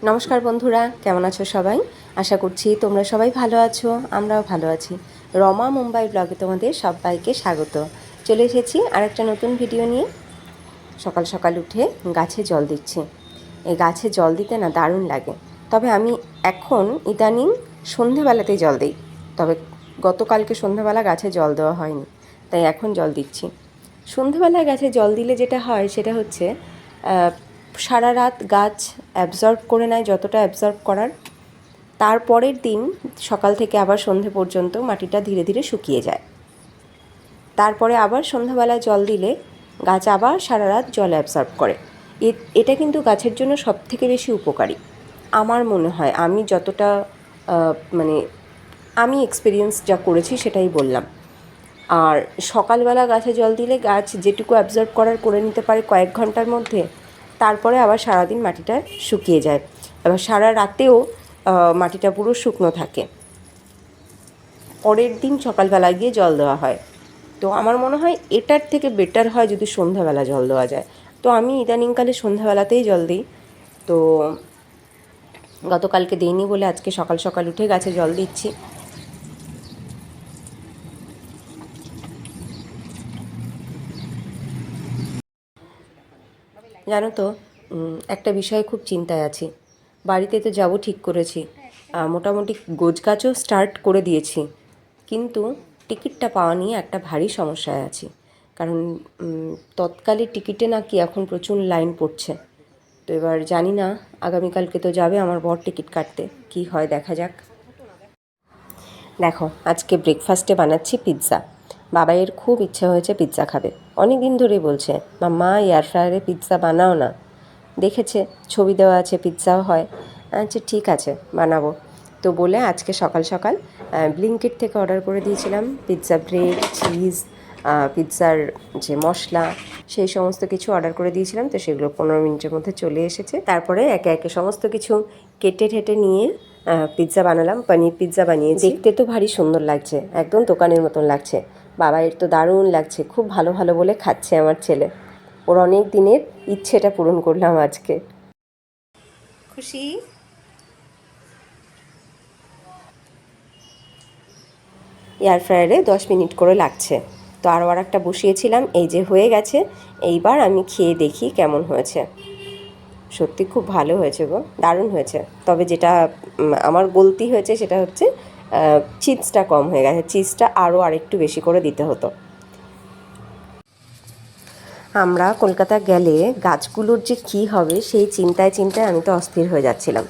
নমস্কার বন্ধুরা, কেমন আছো সবাই? আশা করছি তোমরা সবাই ভালো আছো, আমরাও ভালো আছি। রমা মুম্বাই ব্লগে তোমাদের সবাইকে স্বাগত। চলে এসেছি আরেকটা নতুন ভিডিও নিয়ে। সকাল সকাল উঠে গাছে জল দিচ্ছি। এই গাছে জল দিতে না দারুণ লাগে। তবে আমি এখন ইদানিং সন্ধেবেলাতেই জল দিই। তবে গতকালকে সন্ধেবেলা গাছে জল দেওয়া হয়নি, তাই এখন জল দিচ্ছি। সন্ধেবেলায় গাছে জল দিলে যেটা হয় সেটা হচ্ছে সারা রাত গাছ অ্যাবজর্ব করে নেয় যতটা অ্যাবজর্ব করার। তারপরের দিন সকাল থেকে আবার সন্ধে পর্যন্ত মাটিটা ধীরে ধীরে শুকিয়ে যায়। তারপরে আবার সন্ধ্যাবেলায় জল দিলে গাছ আবার সারা রাত জল অ্যাবজর্ব করে। এটা কিন্তু গাছের জন্য সবথেকে বেশি উপকারী আমার মনে হয়। আমি যতটা আমি এক্সপিরিয়েন্স যা করেছি সেটাই বললাম। আর সকালবেলা গাছে জল দিলে গাছ যেটুকু অ্যাবজর্ব করার করে নিতে পারে কয়েক ঘন্টার মধ্যে, তারপরে আবার সারাদিন মাটিটা শুকিয়ে যায়। এবার সারা রাতেও মাটিটা পুরো শুকনো থাকে। পরের দিন সকালবেলা গিয়ে জল দেওয়া হয়। তো আমার মনে হয় এটার থেকে বেটার হয় যদি সন্ধ্যাবেলা জল দেওয়া যায়। তো আমি ইদানিংকালে সন্ধ্যাবেলাতেই জল দিই। তো গতকালকে দিইনি বলে আজকে সকাল সকাল উঠে গাছে জল দিচ্ছি। জানো তো, একটা বিষয়ে খুব চিন্তায় আছি। বাড়িতে তো যাব ঠিক করেছি, মোটামুটি গোছগাছও স্টার্ট করে দিয়েছি, কিন্তু টিকিটটা পাওয়া নিয়ে একটা ভারী সমস্যায় আছি। কারণ তৎকালে টিকিটে নাকি এখন প্রচুর লাইন পড়ছে। তো এবার জানি না, আগামীকালকে তো যাবে আমার বর টিকিট কাটতে, কি হয় দেখা যাক। দেখো, আজকে ব্রেকফাস্টে বানাচ্ছি পিৎজা। বাবাইয়ের খুব ইচ্ছে হয়েছে পিৎজা খাবে, অনেক দিন ধরেই বলছে মা এয়ার ফ্রায়ারে পিৎজা বানাও না। দেখেছে ছবি দেওয়া আছে, পিৎজাও হয়। আচ্ছা ঠিক আছে, বানাবো। তো বলে আজকে সকাল সকাল ব্লিঙ্কিট থেকে অর্ডার করে দিয়েছিলাম পিৎজা ব্রেড, চিজ, পিৎজার যে মশলা, সেই সমস্ত কিছু অর্ডার করে দিয়েছিলাম। তো সেগুলো 15 মিনিটের মধ্যে চলে এসেছে। তারপরে একে একে সমস্ত কিছু কেটে ঠেটে নিয়ে পিৎজা বানালাম। পনির পিৎজা বানিয়েছি। দেখতে তো ভারী সুন্দর লাগছে, একদম দোকানের মতন লাগছে। বাবাইয়ের তো দারুণ লাগছে, খুব ভালো ভালো বলে খাচ্ছে আমার ছেলে। ওর অনেক দিনের ইচ্ছেটা পূরণ করলাম আজকে। খুশি? এয়ার ফ্রায়ারে 10 মিনিট করে লাগছে। তো আরও একটা বসিয়েছিলাম, এই যে হয়ে গেছে। এইবার আমি খেয়ে দেখি কেমন হয়েছে। সত্যি খুব ভালো হয়েছে গো, দারুণ হয়েছে। তবে যেটা আমার গলতি হয়েছে সেটা হচ্ছে চিজটা কম হয়ে গেছে। চিজটা আরেকটু বেশি করে দিতে হতো। আমরা কলকাতা গেলে গাছগুলোর যে কী হবে সেই চিন্তায় চিন্তায় আমি তো অস্থির হয়ে যাচ্ছিলাম।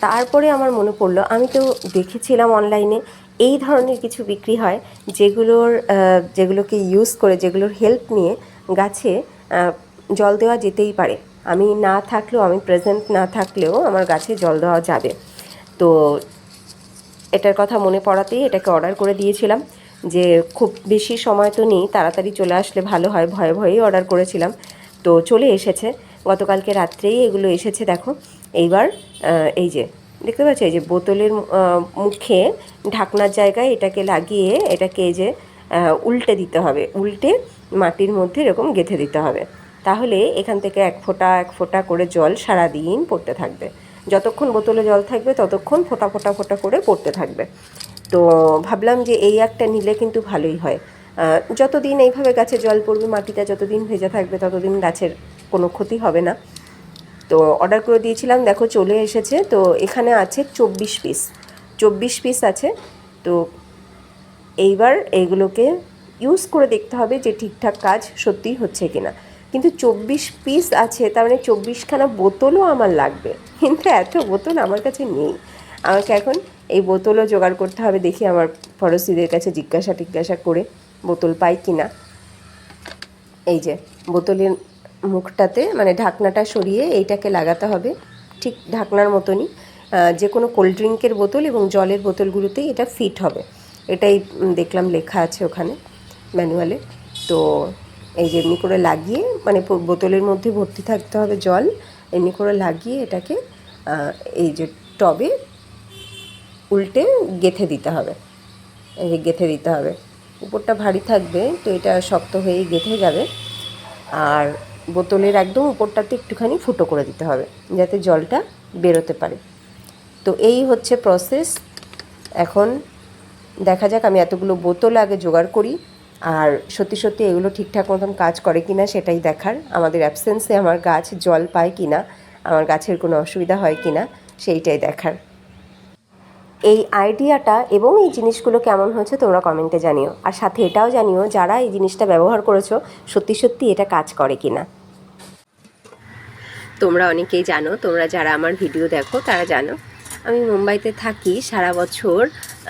তারপরে আমার মনে পড়লো, আমি তো দেখেছিলাম অনলাইনে এই ধরনের কিছু বিক্রি হয় যেগুলোকে ইউজ করে, যেগুলোর হেল্প নিয়ে গাছে জল দেওয়া যেতেই পারে। আমি না থাকলেও, আমি প্রেজেন্ট না থাকলেও আমার গাছে জল দেওয়া যাবে। তো এটার কথা মনে পড়াতেই এটাকে অর্ডার করে দিয়েছিলাম। যে খুব বেশি সময় তো নেই, তাড়াতাড়ি চলে আসলে ভালো হয়, ভয়ে ভয়েই অর্ডার করেছিলাম। তো চলে এসেছে, গতকালকে রাত্রেই এগুলো এসেছে। দেখো এইবার এই যে দেখতে পাচ্ছ, এই যে বোতলের মুখে ঢাকনার জায়গায় এটাকে লাগিয়ে এটাকে এই যে উল্টে দিতে হবে, উল্টে মাটির মধ্যে এরকম গেঁথে দিতে হবে। তাহলে এখান থেকে এক ফোঁটা এক ফোঁটা করে জল সারাদিন পড়তে থাকবে। যতক্ষণ বোতলে জল থাকবে ততক্ষণ ফোঁটা ফোঁটা ফোঁটা করে পড়তে থাকবে। তো ভাবলাম যে এই একটা নিলে কিন্তু ভালোই হয়। যতদিন এইভাবে গাছে জল পড়বে, মাটিটা যতদিন ভেজা থাকবে ততদিন গাছের কোনো ক্ষতি হবে না। তো অর্ডার করে দিয়েছিলাম, দেখো চলে এসেছে। তো এখানে আছে 24 পিস আছে। তো এইবার এইগুলোকে ইউজ করে দেখতে হবে যে ঠিকঠাক কাজ সত্যিই হচ্ছে কিনা। কিন্তু 24 পিস আছে, তার মানে 24খানা বোতলও আমার লাগবে, কিন্তু এত বোতল আমার কাছে নেই। আমাকে এখন এই বোতলও জোগাড় করতে হবে। দেখি আমার পড়োশিদের কাছে জিজ্ঞাসা করে বোতল পাই কিনা। এই যে বোতলের মুখটাতে মানে ঢাকনাটা সরিয়ে এইটাকে লাগাতে হবে, ঠিক ঢাকনার মতনই। যে কোনো কোল্ড ড্রিঙ্কের বোতল এবং জলের বোতলগুলোতেই এটা ফিট হবে, এটাই দেখলাম লেখা আছে ওখানে ম্যানুয়ালে। তো এই যে এমনি করে লাগিয়ে, মানে বোতলের মধ্যে ভর্তি থাকতে হবে জল, এমনি করে লাগিয়ে এটাকে এই যে টবে উল্টে গেঁথে দিতে হবে। এই যে গেঁথে দিতে হবে, উপরটা ভারী থাকবে তো এটা শক্ত হয়েই গেঁথে যাবে। আর বোতলের একদম উপরটাতে একটুখানি ফুটো করে দিতে হবে যাতে জলটা বেরোতে পারে। তো এই হচ্ছে প্রসেস। এখন দেখা যাক, আমি এতগুলো বোতল আগে জোগাড় করি, আর সত্যি সত্যি এগুলো ঠিকঠাক মতন কাজ করে কি না সেটাই দেখার। আমাদের অ্যাবসেন্সে আমার গাছ জল পায় কি না, আমার গাছের কোনো অসুবিধা হয় কি না সেইটাই দেখার। এই আইডিয়াটা এবং এই জিনিসগুলো কেমন হয়েছে তোমরা কমেন্টে জানিও, আর সাথে এটাও জানিও যারা এই জিনিসটা ব্যবহার করেছো সত্যি সত্যি এটা কাজ করে কি না। তোমরা অনেকেই জানো, তোমরা যারা আমার ভিডিও দেখো তারা জানো আমি মুম্বাইতে থাকি সারা বছর।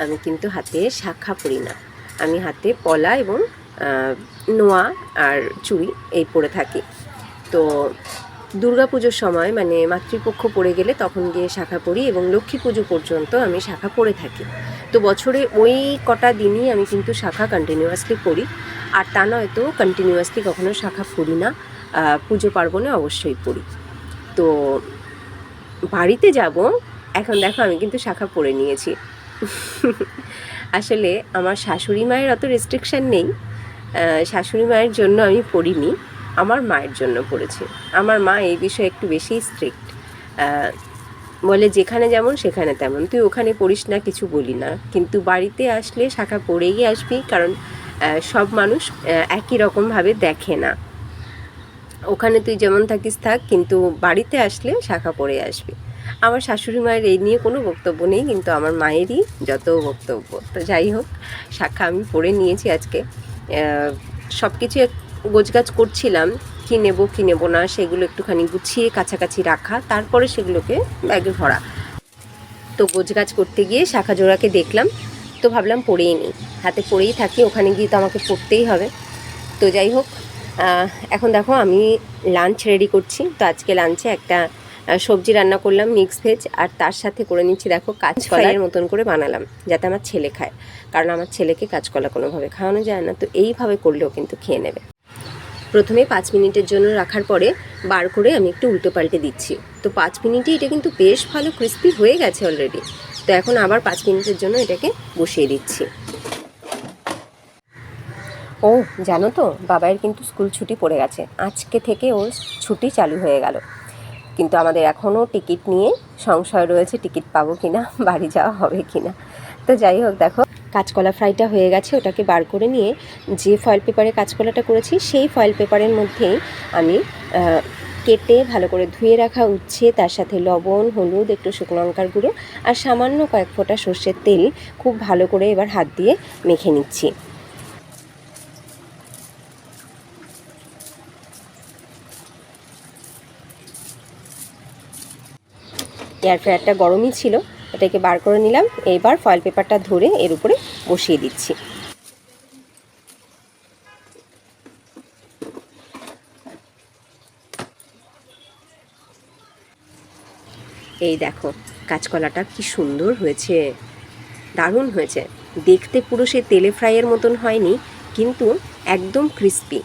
আমি কিন্তু হাতে শাঁখা পরি না, আমি হাতে পলা এবং নোয়া আর চুড়ি এই পরে থাকি। তো দুর্গা পুজোর সময় মানে মাতৃপক্ষ পড়ে গেলে তখন গিয়ে শাঁখা পরি, এবং লক্ষ্মী পুজো পর্যন্ত আমি শাঁখা পরে থাকি। তো বছরে ওই কটা দিনই আমি কিন্তু শাঁখা কন্টিনিউয়াসলি পরি, আর তা নয়তো কন্টিনিউয়াসলি কখনো শাঁখা পরি না। পুজো পার্বণে অবশ্যই পরি। তো বাড়িতে যাব, এখন দেখো আমি কিন্তু শাঁখা পরে নিয়েছি। আসলে আমার শাশুড়ি মায়ের অত রেস্ট্রিকশান নেই, শাশুড়ি মায়ের জন্য আমি পড়িনি, আমার মায়ের জন্য পড়েছি। আমার মা এই বিষয়ে একটু বেশি স্ট্রিক্ট, বলে যেখানে যেমন সেখানে তেমন, তুই ওখানে পড়িস না কিছু বলি না, কিন্তু বাড়িতে আসলে শাঁখা পরেই আসবি, কারণ সব মানুষ একই রকমভাবে দেখে না। ওখানে তুই যেমন থাকিস থাক, কিন্তু বাড়িতে আসলে শাঁখা পরে আসবি। আমার শাশুড়ি মায়ের এই নিয়ে কোনো বক্তব্য নেই, কিন্তু আমার মায়েরই যত বক্তব্য। তো যাই হোক, শাঁখা আমি পরে নিয়েছি আজকে। সব কিছু গোছগাছ করছিলাম, কী নেব না সেগুলো একটুখানি গুছিয়ে কাছাকাছি রাখা, তারপরে সেগুলোকে ব্যাগে ভরা। তো গোছগাছ করতে গিয়ে শাঁখা জোড়াকে দেখলাম, তো ভাবলাম পরেই নিই, হাতে পরেই থাকি, ওখানে গিয়ে তো আমাকে পরতেই হবে। তো যাই হোক, এখন দেখো আমি লাঞ্চ রেডি করছি। তো আজকে লাঞ্চে একটা সবজি রান্না করলাম মিক্স ভেজ, আর তার সাথে করে নিচ্ছি দেখো কাঁচকলার মতন করে বানালাম যাতে আমার ছেলে খায়, কারণ আমার ছেলেকে কাঁচকলা কোনোভাবে খাওয়ানো যায় না, তো এইভাবে করলেও কিন্তু খেয়ে নেবে। প্রথমে 5 মিনিটের জন্য রাখার পরে বার করে আমি একটু উল্টো পাল্টে দিচ্ছি। তো 5 মিনিটে এটা কিন্তু বেশ ভালো ক্রিস্পি হয়ে গেছে অলরেডি। তো এখন আবার 5 মিনিটের জন্য এটাকে বসিয়ে দিচ্ছি। ও জানো তো, বাবাইয়ের কিন্তু স্কুল ছুটি পড়ে গেছে, আজকে থেকে ওর ছুটি চালু হয়ে গেল, কিন্তু আমাদের এখনও টিকিট নিয়ে সংশয় রয়েছে, টিকিট পাবো কি না, বাড়ি যাওয়া হবে কি না। তো যাই হোক, দেখো কাঁচকলা ফ্রাইটা হয়ে গেছে, ওটাকে বার করে নিয়ে যে ফয়েল পেপারে কাঁচকলাটা করেছি সেই ফয়েল পেপারের মধ্যেই আমি কেটে ভালো করে ধুয়ে রাখা উচ্ছে, তার সাথে লবণ, হলুদ, একটু শুকনো লঙ্কার গুঁড়ো আর সামান্য কয়েক ফোঁটা সর্ষের তেল খুব ভালো করে এবার হাত দিয়ে মেখে নিচ্ছি। এয়ার ফ্রায়ারটা গরমই ছিল, এটাকে বার করে নিলাম। এইবার ফয়েল পেপারটা ধরে এর উপরে বসিয়ে দিচ্ছি। এই দেখো কাঁচকলাটা কি সুন্দর হয়েছে, দারুণ হয়েছে দেখতে, পুরো সে তেলে ফ্রাইয়ের মতন হয়নি, কিন্তু একদম ক্রিস্পি।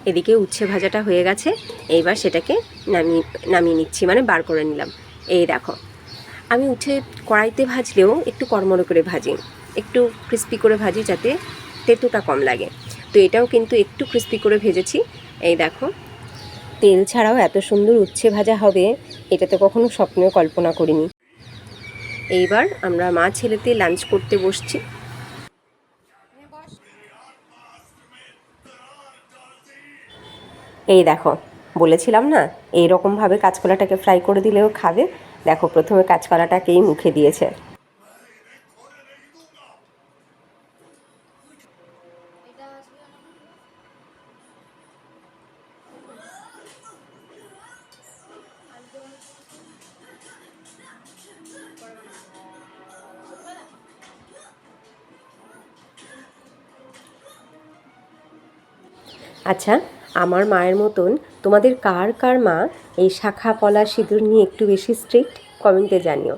এদিকে উচ্ছে ভাজাটা হয়ে গেছে, এইবার সেটাকে নামিয়ে নিচ্ছি, মানে বার করে নিলাম। এই দেখো, আমি উচ্ছে কড়াইতে ভাজলেও একটু কড়মড়ো করে ভাজি, একটু ক্রিস্পি করে ভাজি যাতে তেঁতুটা কম লাগে। তো এটাও কিন্তু একটু ক্রিস্পি করে ভেজেছি। এই দেখো, তেল ছাড়াও এত সুন্দর উচ্ছে ভাজা হবে এটা তো কখনো স্বপ্নেও কল্পনা করিনি। এইবার আমরা মা ছেলেতে লাঞ্চ করতে বসছি। এই দেখো, বলেছিলাম না এই রকমভাবে কাঁচকলাটাকে ফ্রাই করে দিলেও খাবে। দেখো প্রথমে কাঁচকলাটাকেই মুখে দিয়েছে। আচ্ছা, আমার মায়ের মতন তোমাদের কার কার মা এই শাঁখা পলা সিঁদুর নিয়ে একটু বেশি স্ট্রিক্ট, কমেন্টে জানিও।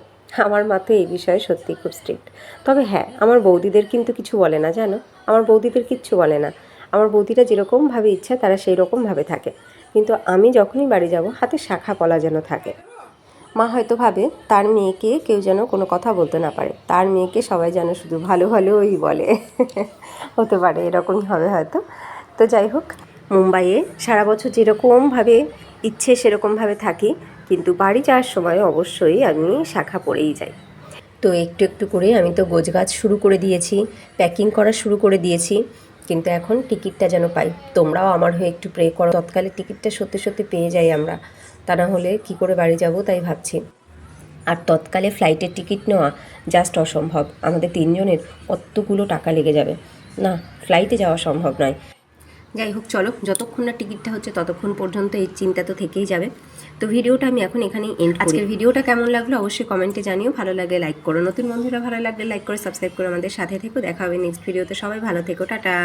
আমার মা তো এই বিষয়ে সত্যিই খুব স্ট্রিক্ট। তবে হ্যাঁ, আমার বৌদিদের কিন্তু কিছু বলে না, জানো, আমার বৌদিদের কিচ্ছু বলে না। আমার বৌদিরা যেরকমভাবে ইচ্ছা তারা সেই রকমভাবে থাকে, কিন্তু আমি যখনই বাড়ি যাব হাতে শাঁখা পলা যেন থাকে। মা হয়তো ভাবে তার মেয়েকে কেউ যেন কোনো কথা বলতে না পারে, তার মেয়েকে সবাই যেন শুধু ভালো ভালোই বলে। হতে পারে এরকমই হবে হয়তো। তো যাই হোক, মুম্বাইয়ে সারা বছর যেরকমভাবে ইচ্ছে সেরকমভাবে থাকি, কিন্তু বাড়ি যাওয়ার সময় অবশ্যই আমি শাখা পরেই যাই। তো একটু একটু করে আমি তো গোছগাছ শুরু করে দিয়েছি, প্যাকিং করা শুরু করে দিয়েছি, কিন্তু এখন টিকিটটা যেন পাই। তোমরাও আমার হয়ে একটু প্রে করো, তৎকালে টিকিটটা সত্যি সত্যি পেয়ে যাই আমরা, তা না হলে কী করে বাড়ি যাব তাই ভাবছি। আর তৎকালে ফ্লাইটের টিকিট নেওয়া জাস্ট অসম্ভব, আমাদের তিনজনের কতগুলো টাকা লেগে যাবে, না ফ্লাইটে যাওয়া সম্ভব নয়। যাই হোক, চলো, যতক্ষণ না টিকিটটা হচ্ছে ততক্ষণ পর্যন্ত এই চিন্তা তো থেকেই যাবে। তো ভিডিওটা আমি এখন এখানেই এন্ড করি। আজকের ভিডিওটা কেমন লাগলো অবশ্যই কমেন্টে জানিও, ভালো লাগলে লাইক করো, নতুন বন্ধুরা ভালো লাগলে লাইক করে সাবস্ক্রাইব করে আমাদের সাথে থেকো। দেখা হবে নেক্সট ভিডিওতে, সবাই ভালো থেকো, টাটা।